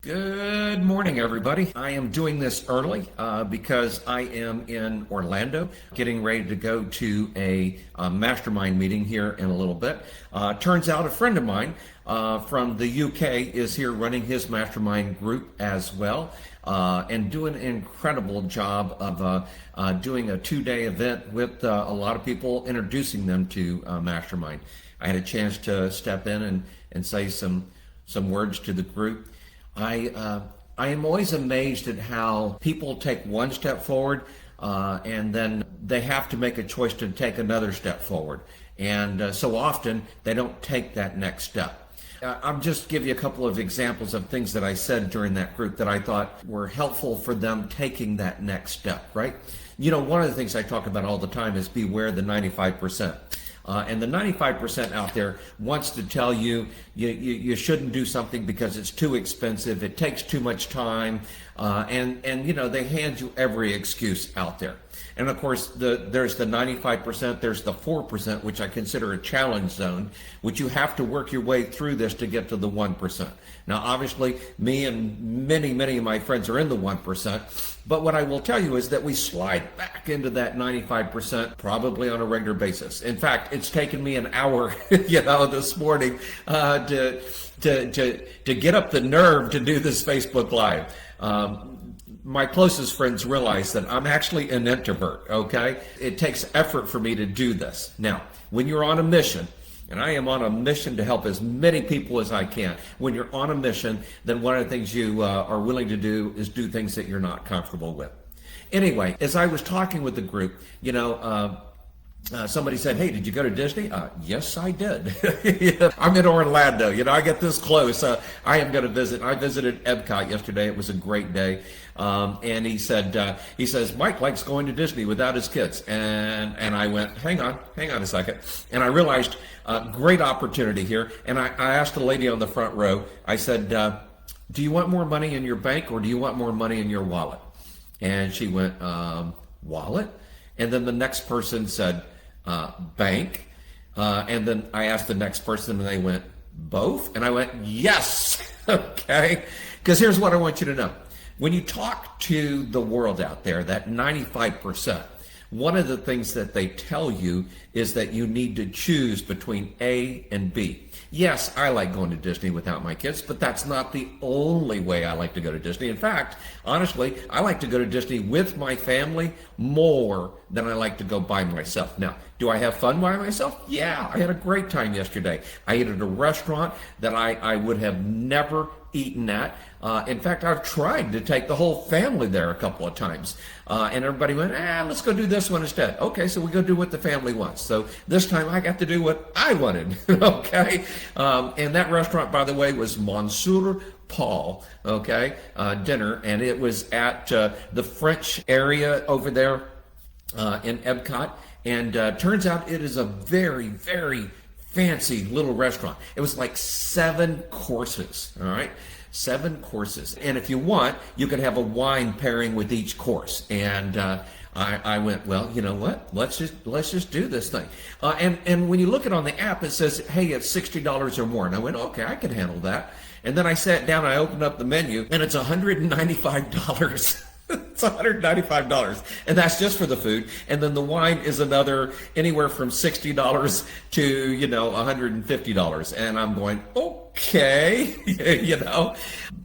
Good morning, everybody. I am doing this early because I am in Orlando getting ready to go to a mastermind meeting here in a little bit. Turns out a friend of mine from the UK is here running his mastermind group as well and doing an incredible job of doing a 2-day event with a lot of people, introducing them to mastermind. I had a chance to step in and say some words to the group. I am always amazed at how people take one step forward and then they have to make a choice to take another step forward. And so often they don't take that next step. I'll just give you a couple of examples of things that I said during that group that I thought were helpful for them taking that next step, right? You know, one of the things I talk about all the time is beware the 95%. And the 95% out there wants to tell you, you shouldn't do something because it's too expensive, it takes too much time, and you know, they hand you every excuse out there. And of course, there's the 95%, there's the 4%, which I consider a challenge zone, which you have to work your way through this to get to the 1%. Now, obviously, me and many of my friends are in the 1%, but what I will tell you is that we slide back into that 95% probably on a regular basis. In fact, it's taken me an hour, this morning to get up the nerve to do this Facebook Live. My closest friends realize that I'm actually an introvert, okay? It takes effort for me to do this. Now, when you're on a mission, and I am on a mission to help as many people as I can, when you're on a mission, then one of the things you are willing to do is do things that you're not comfortable with. Anyway, as I was talking with the group, somebody said, "Hey, did you go to Disney?" Yes, I did. I'm in Orlando. I get this close. I am going to visit. I visited Epcot yesterday. It was a great day. And he says, Mike likes going to Disney without his kids. And I went, hang on a second. And I realized, great opportunity here. And I asked the lady on the front row, I said, do you want more money in your bank or do you want more money in your wallet? And she went, wallet? And then the next person said, bank. And then I asked the next person and they went, both? And I went, yes. Okay. Because here's what I want you to know. When you talk to the world out there, that 95%, one of the things that they tell you is that you need to choose between A and B. Yes, I like going to Disney without my kids, but that's not the only way I like to go to Disney. In fact, honestly, I like to go to Disney with my family more than I like to go by myself. Now, do I have fun by myself? Yeah, I had a great time yesterday. I ate at a restaurant that I would have never eaten at. In fact, I've tried to take the whole family there a couple of times. And everybody went, let's go do this one instead. Okay, so we go do what the family wants. So this time I got to do what I wanted. Okay. And that restaurant, by the way, was Monsieur Paul, okay, dinner. And it was at the French area over there in Epcot. And turns out it is a very, very fancy little restaurant. It was like 7 courses, all right? 7 courses. And if you want, you could have a wine pairing with each course. And I went, well, you know what? Let's just do this thing. And when you look at it on the app, it says, hey, it's $60 or more. And I went, okay, I can handle that. And then I sat down, I opened up the menu, and it's $195. It's $195, and that's just for the food. And then the wine is another anywhere from $60 to $150. And I'm going, okay,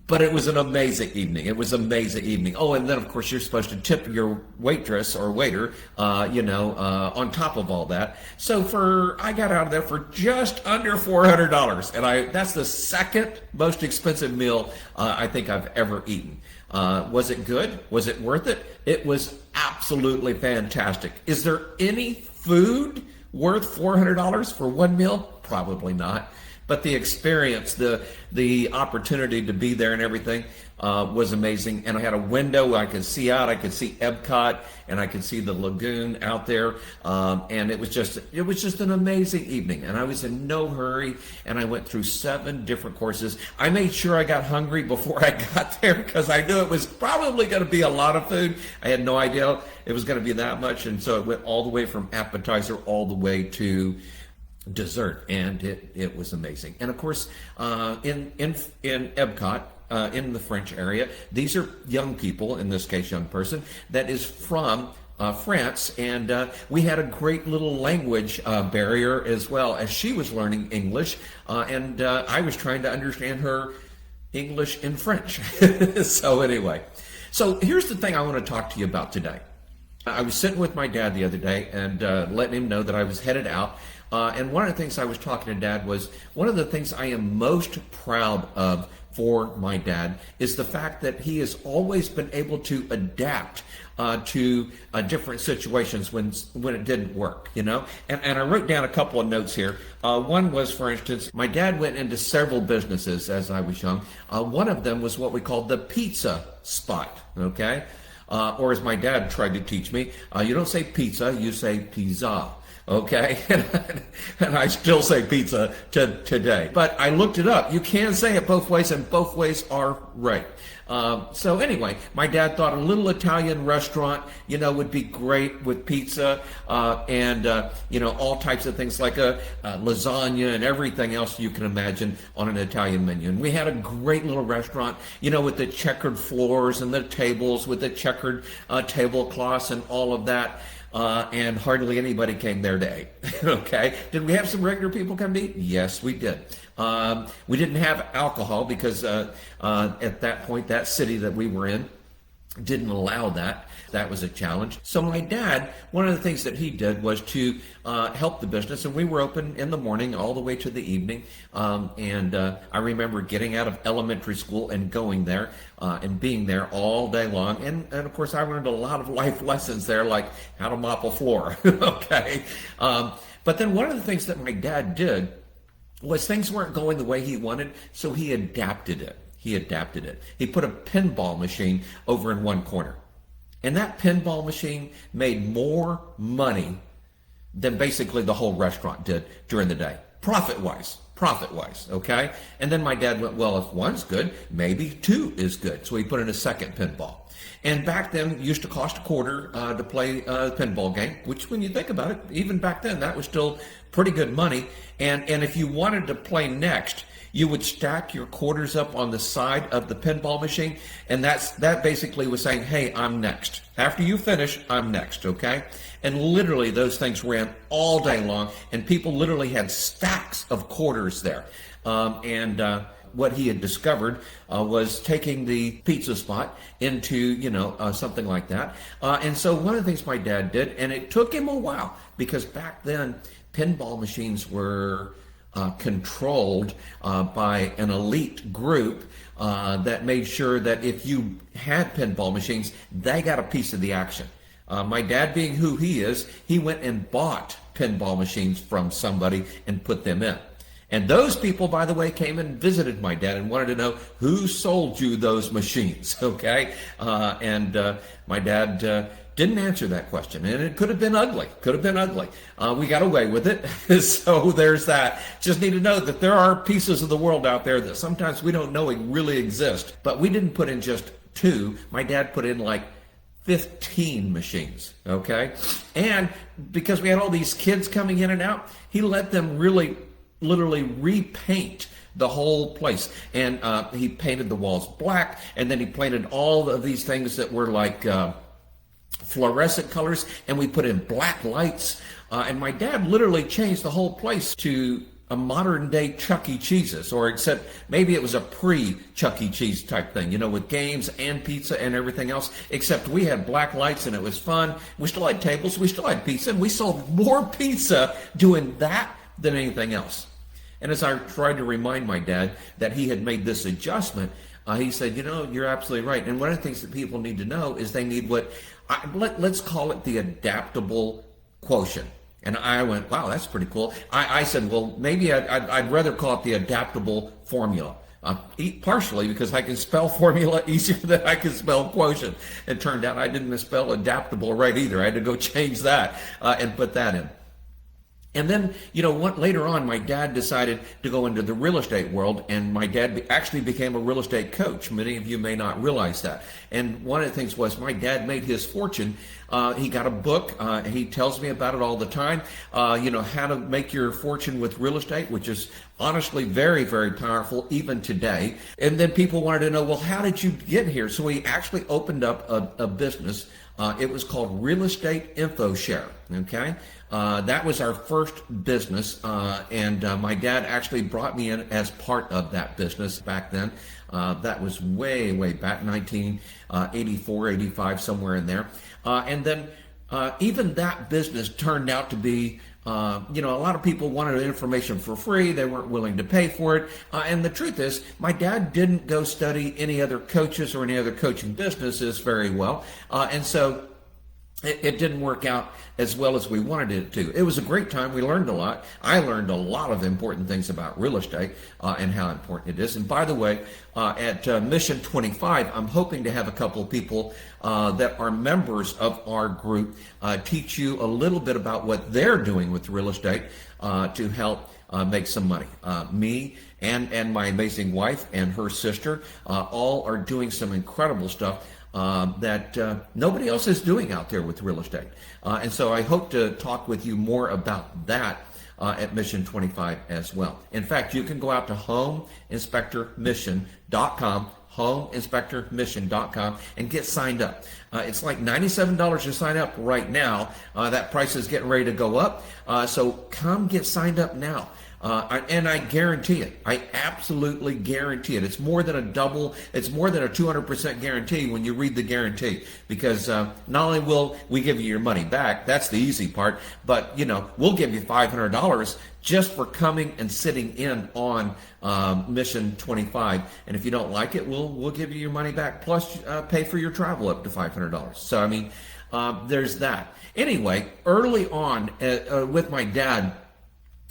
But it was an amazing evening. It was an amazing evening. Oh, and then of course you're supposed to tip your waitress or waiter, on top of all that. So I got out of there for just under $400, and that's the second most expensive meal I think I've ever eaten. Was it good? Was it worth it? It was absolutely fantastic. Is there any food worth $400 for one meal? Probably not. But the experience, the opportunity to be there and everything was amazing. And I had a window I could see out. I could see Epcot and I could see the lagoon out there. And it was just an amazing evening. And I was in no hurry. And I went through 7 different courses. I made sure I got hungry before I got there because I knew it was probably going to be a lot of food. I had no idea it was going to be that much. And so it went all the way from appetizer all the way to dessert, and it was amazing. And of course, in Epcot, in the French area. These are young people, in this case, young person, that is from France, and we had a great little language barrier as well as she was learning English, and I was trying to understand her English in French. So anyway, so here's the thing I want to talk to you about today. I was sitting with my dad the other day and letting him know that I was headed out. And one of the things I was talking to Dad was, one of the things I am most proud of for my dad is the fact that he has always been able to adapt to different situations when it didn't work, you know. And I wrote down a couple of notes here. One was, for instance, my dad went into several businesses as I was young. One of them was what we called the pizza spot, okay? Or as my dad tried to teach me, you don't say pizza, you say pizza. Okay, and I still say pizza today. But I looked it up. You can say it both ways, and both ways are right. So anyway, my dad thought a little Italian restaurant, you know, would be great with pizza and you know, all types of things like a lasagna and everything else you can imagine on an Italian menu. And we had a great little restaurant, you know, with the checkered floors and the tables with the checkered tablecloths and all of that. And hardly anybody came there to eat. Okay. Did we have some regular people come to eat? Yes, we did. We didn't have alcohol because at that point, that city that we were in didn't allow that. That was a challenge. So my dad, one of the things that he did was to help the business, and we were open in the morning all the way to the evening. And I remember getting out of elementary school and going there and being there all day long. And of course, I learned a lot of life lessons there, like how to mop a floor. Okay. But then one of the things that my dad did was things weren't going the way he wanted, so he adapted it. He adapted it. He put a pinball machine over in one corner. And that pinball machine made more money than basically the whole restaurant did during the day. Profit-wise, okay? And then my dad went, well, if one's good, maybe two is good. So he put in a second pinball. And back then, it used to cost $0.25 to play a pinball game, which when you think about it, even back then, that was still pretty good money. And if you wanted to play next, you would stack your quarters up on the side of the pinball machine, and that basically was saying, hey, I'm next. After you finish, I'm next, okay? And literally those things ran all day long, and people literally had stacks of quarters there. What he had discovered was taking the pizza spot into, you know, something like that. And so one of the things my dad did, and it took him a while, because back then pinball machines were controlled by an elite group that made sure that if you had pinball machines, they got a piece of the action. My dad, being who he is, he went and bought pinball machines from somebody and put them in. And those people, by the way, came and visited my dad and wanted to know who sold you those machines, okay? My dad didn't answer that question, and it could have been ugly. We got away with it, so there's that. Just need to know that there are pieces of the world out there that sometimes we don't know really exist. But we didn't put in just two. My dad put in like 15 machines, okay? And because we had all these kids coming in and out, he let them really literally repaint the whole place. And he painted the walls black, and then he painted all of these things that were like fluorescent colors, and we put in black lights. And my dad literally changed the whole place to a modern day Chuck E. Cheese's, or except maybe it was a pre-Chuck E. Cheese type thing, you know, with games and pizza and everything else, except we had black lights and it was fun. We still had tables, we still had pizza, and we sold more pizza doing that than anything else. And as I tried to remind my dad that he had made this adjustment, he said, you know, you're absolutely right. And one of the things that people need to know is they need let's call it the adaptable quotient. And I went, wow, that's pretty cool. I said, well, maybe I'd rather call it the adaptable formula. Partially because I can spell formula easier than I can spell quotient. It turned out I didn't misspell adaptable right either. I had to go change that and put that in. And then, you know, later on, my dad decided to go into the real estate world, and my dad actually became a real estate coach. Many of you may not realize that. And one of the things was my dad made his fortune. He got a book. He tells me about it all the time. You know, how to make your fortune with real estate, which is Honestly, very, very powerful even today. And then people wanted to know, well, how did you get here? So we actually opened up a business. It was called Real Estate InfoShare. Okay. That was our first business. And my dad actually brought me in as part of that business back then. That was way, way back, 1984, 85, somewhere in there. And then even that business turned out to be, a lot of people wanted information for free. They weren't willing to pay for it. And the truth is, my dad didn't go study any other coaches or any other coaching businesses very well. And so it didn't work out as well as we wanted it to. It was a great time. We learned a lot. I learned a lot of important things about real estate and how important it is. And by the way, at Mission 25, I'm hoping to have a couple of people that are members of our group teach you a little bit about what they're doing with real estate to help make some money. Me and my amazing wife and her sister all are doing some incredible stuff that nobody else is doing out there with real estate. And so I hope to talk with you more about that at Mission 25 as well. In fact, you can go out to homeinspectormission.com, homeinspectormission.com, and get signed up. It's like $97 to sign up right now. That price is getting ready to go up. So come get signed up now. And I guarantee it. I absolutely guarantee it. It's more than a 200% guarantee when you read the guarantee, because not only will we give you your money back, that's the easy part, but we'll give you $500 just for coming and sitting in on Mission 25. And if you don't like it, we'll give you your money back, plus pay for your travel up to $500. So I mean, there's that. Anyway, early on with my dad,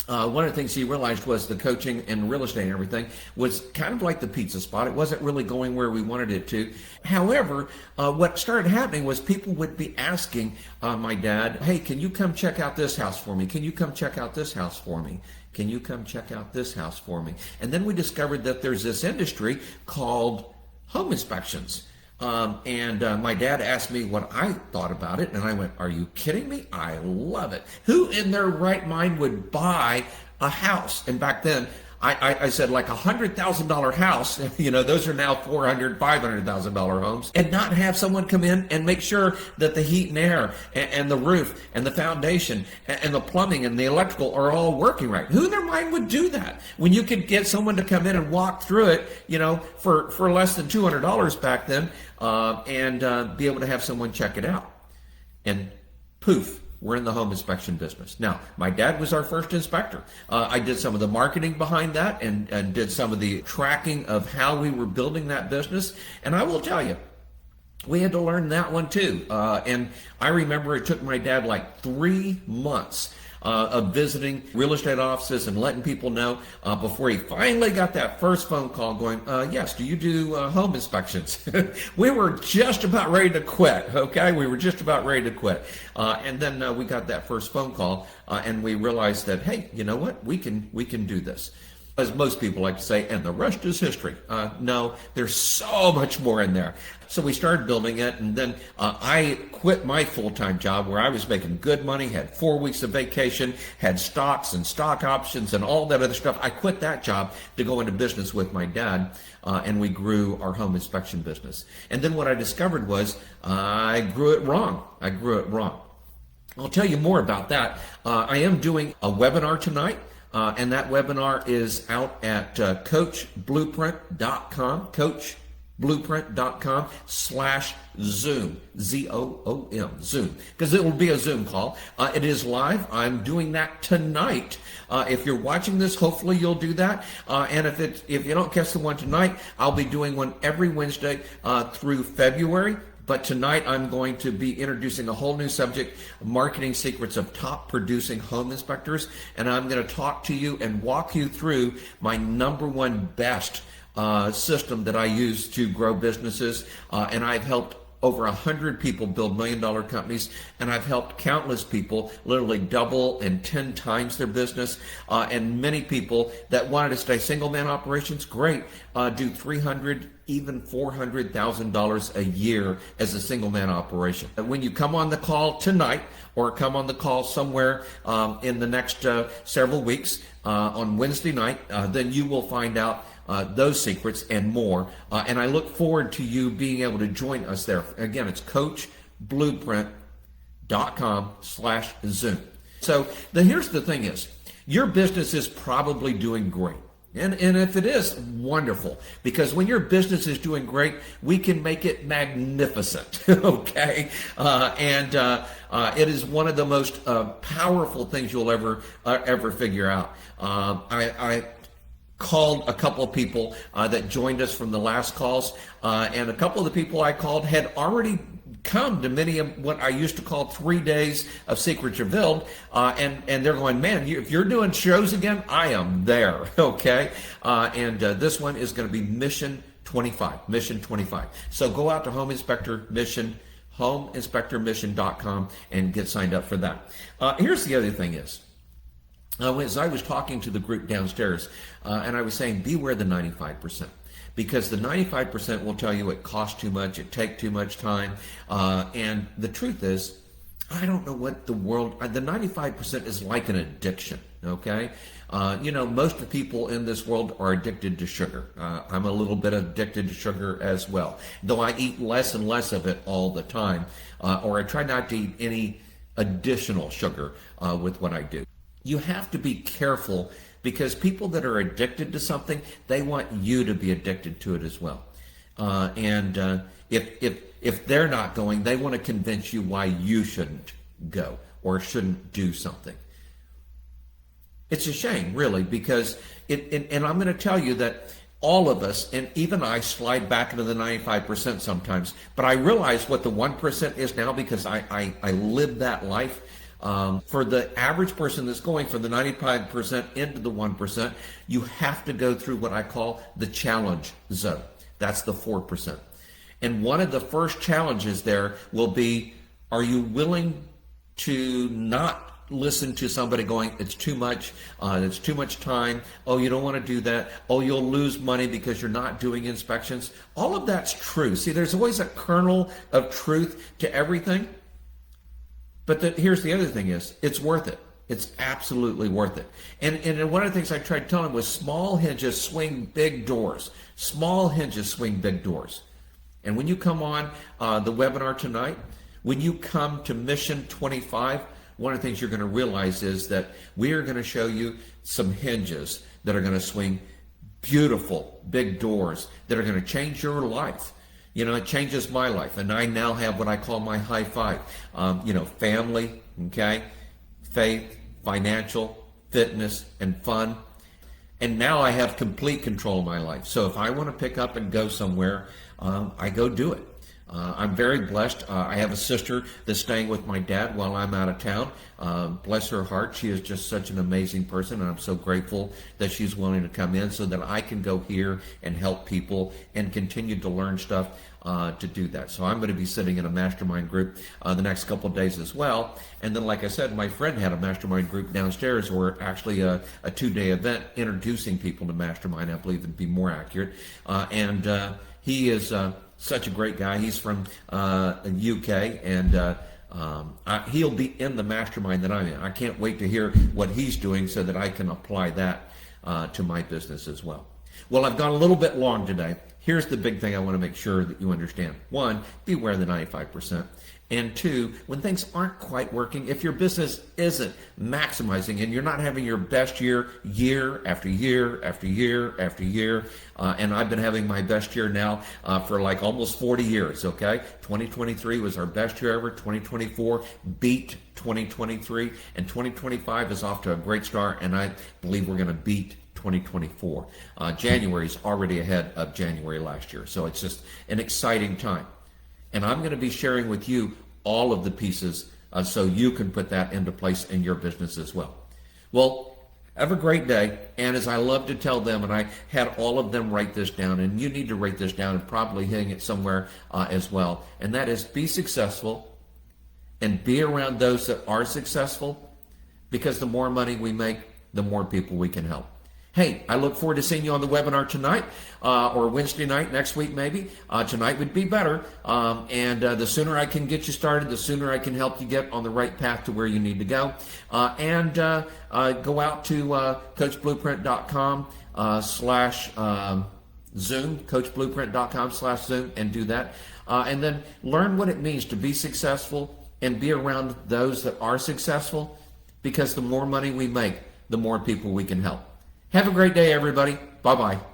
one of the things he realized was the coaching and real estate and everything was kind of like the pizza spot. It wasn't really going where we wanted it to. However, what started happening was people would be asking my dad, hey, can you come check out this house for me? Can you come check out this house for me? Can you come check out this house for me? And then we discovered that there's this industry called home inspections. My dad asked me what I thought about it, and I went, are you kidding me? I love it. Who in their right mind would buy a house? And back then, I said like $100,000 house, those are now $400,000, $500,000 homes, and not have someone come in and make sure that the heat and air and the roof and the foundation and the plumbing and the electrical are all working right. Who in their mind would do that when you could get someone to come in and walk through it, for less than $200 back then, and be able to have someone check it out? And poof, we're in the home inspection business. Now, my dad was our first inspector. I did some of the marketing behind that and did some of the tracking of how we were building that business. And I will tell you, we had to learn that one too. And I remember it took my dad like 3 months of visiting real estate offices and letting people know before he finally got that first phone call going, yes, do you do home inspections? We were just about ready to quit, okay? We were just about ready to quit. And then we got that first phone call and we realized that, hey, you know what? We can do this. As most people like to say, and the rest is history. No, there's so much more in there. So we started building it, and then I quit my full-time job where I was making good money, had 4 weeks of vacation, had stocks and stock options and all that other stuff. I quit that job to go into business with my dad, and we grew our home inspection business. And then what I discovered was I grew it wrong. I'll tell you more about that. I am doing a webinar tonight. And that webinar is out at coachblueprint.com, coachblueprint.com/Zoom, Zoom, Zoom, because it will be a Zoom call. It is live. I'm doing that tonight. If you're watching this, hopefully you'll do that. And if you don't catch the one tonight, I'll be doing one every Wednesday through February. But tonight I'm going to be introducing a whole new subject, marketing secrets of top producing home inspectors. And I'm going to talk to you and walk you through my number one best system that I use to grow businesses. And I've helped over 100 people build million-dollar companies, and I've helped countless people literally double and 10 times their business, and many people that wanted to stay single-man operations, great, do $300,000, even $400,000 a year as a single-man operation. And when you come on the call tonight, or come on the call somewhere in the next several weeks on Wednesday night, then you will find out those secrets and more. And I look forward to you being able to join us there. Again, it's coachblueprint.com/Zoom. So here's the thing is, your business is probably doing great. And if it is, wonderful. Because when your business is doing great, we can make it magnificent, okay? It is one of the most powerful things you'll ever figure out. I called a couple of people that joined us from the last calls, and a couple of the people I called had already come to many of what I used to call 3 days of Secrets Revealed, and they're going, man, if you're doing shows again, I am there, okay? This one is going to be Mission 25, Mission 25. So go out to Home Inspector Mission, homeinspectormission.com, and get signed up for that. Here's the other thing is, as I was talking to the group downstairs, and I was saying, beware the 95%. Because the 95% will tell you it costs too much, it takes too much time, and the truth is, I don't know what the 95% is like an addiction, okay? Most of the people in this world are addicted to sugar. I'm a little bit addicted to sugar as well, though I eat less and less of it all the time, or I try not to eat any additional sugar with what I do. You have to be careful, because people that are addicted to something, they want you to be addicted to it as well. If they're not going, they want to convince you why you shouldn't go or shouldn't do something. It's a shame, really, because and I'm going to tell you that all of us, and even I, slide back into the 95% sometimes, but I realize what the 1% is now because I live that life. For the average person that's going from the 95% into the 1%, you have to go through what I call the challenge zone. That's the 4%. And one of the first challenges there will be, are you willing to not listen to somebody going, it's too much time, oh, you don't want to do that, oh, you'll lose money because you're not doing inspections. All of that's true. See, there's always a kernel of truth to everything. But here's the other thing is, it's worth it. It's absolutely worth it. And one of the things I tried telling was small hinges swing big doors. Small hinges swing big doors. And when you come on the webinar tonight, when you come to Mission 25, one of the things you're going to realize is that we are going to show you some hinges that are going to swing beautiful big doors that are going to change your life. It changes my life, and I now have what I call my high five. Family, okay, faith, financial, fitness, and fun. And now I have complete control of my life. So if I want to pick up and go somewhere, I go do it. I'm very blessed. I have a sister that's staying with my dad while I'm out of town. Bless her heart. She is just such an amazing person, and I'm so grateful that she's willing to come in so that I can go here and help people and continue to learn stuff to do that. So I'm going to be sitting in a mastermind group the next couple of days as well. And then, like I said, my friend had a mastermind group downstairs, or actually a 2-day event introducing people to mastermind, I believe it'd be more accurate. He is such a great guy. He's from the UK, and he'll be in the mastermind that I'm in. I can't wait to hear what he's doing so that I can apply that to my business as well. Well, I've gone a little bit long today. Here's the big thing I want to make sure that you understand. 1, beware the 95%. And 2, when things aren't quite working, if your business isn't maximizing and you're not having your best year after year after year after year, and I've been having my best year now for like almost 40 years, okay? 2023 was our best year ever. 2024 beat 2023, and 2025 is off to a great start, and I believe we're going to beat 2024. January's already ahead of January last year, so it's just an exciting time. And I'm going to be sharing with you all of the pieces so you can put that into place in your business as well. Well, Have a great day. And as I love to tell them, and I had all of them write this down, and you need to write this down and probably hang it somewhere as well. And that is, be successful and be around those that are successful, because the more money we make, the more people we can help. Hey, I look forward to seeing you on the webinar tonight or Wednesday night next week maybe. Tonight would be better. And the sooner I can get you started, the sooner I can help you get on the right path to where you need to go. And go out to coachblueprint.com /Zoom, coachblueprint.com/Zoom, and do that. And then learn what it means to be successful and be around those that are successful, because the more money we make, the more people we can help. Have a great day, everybody. Bye-bye.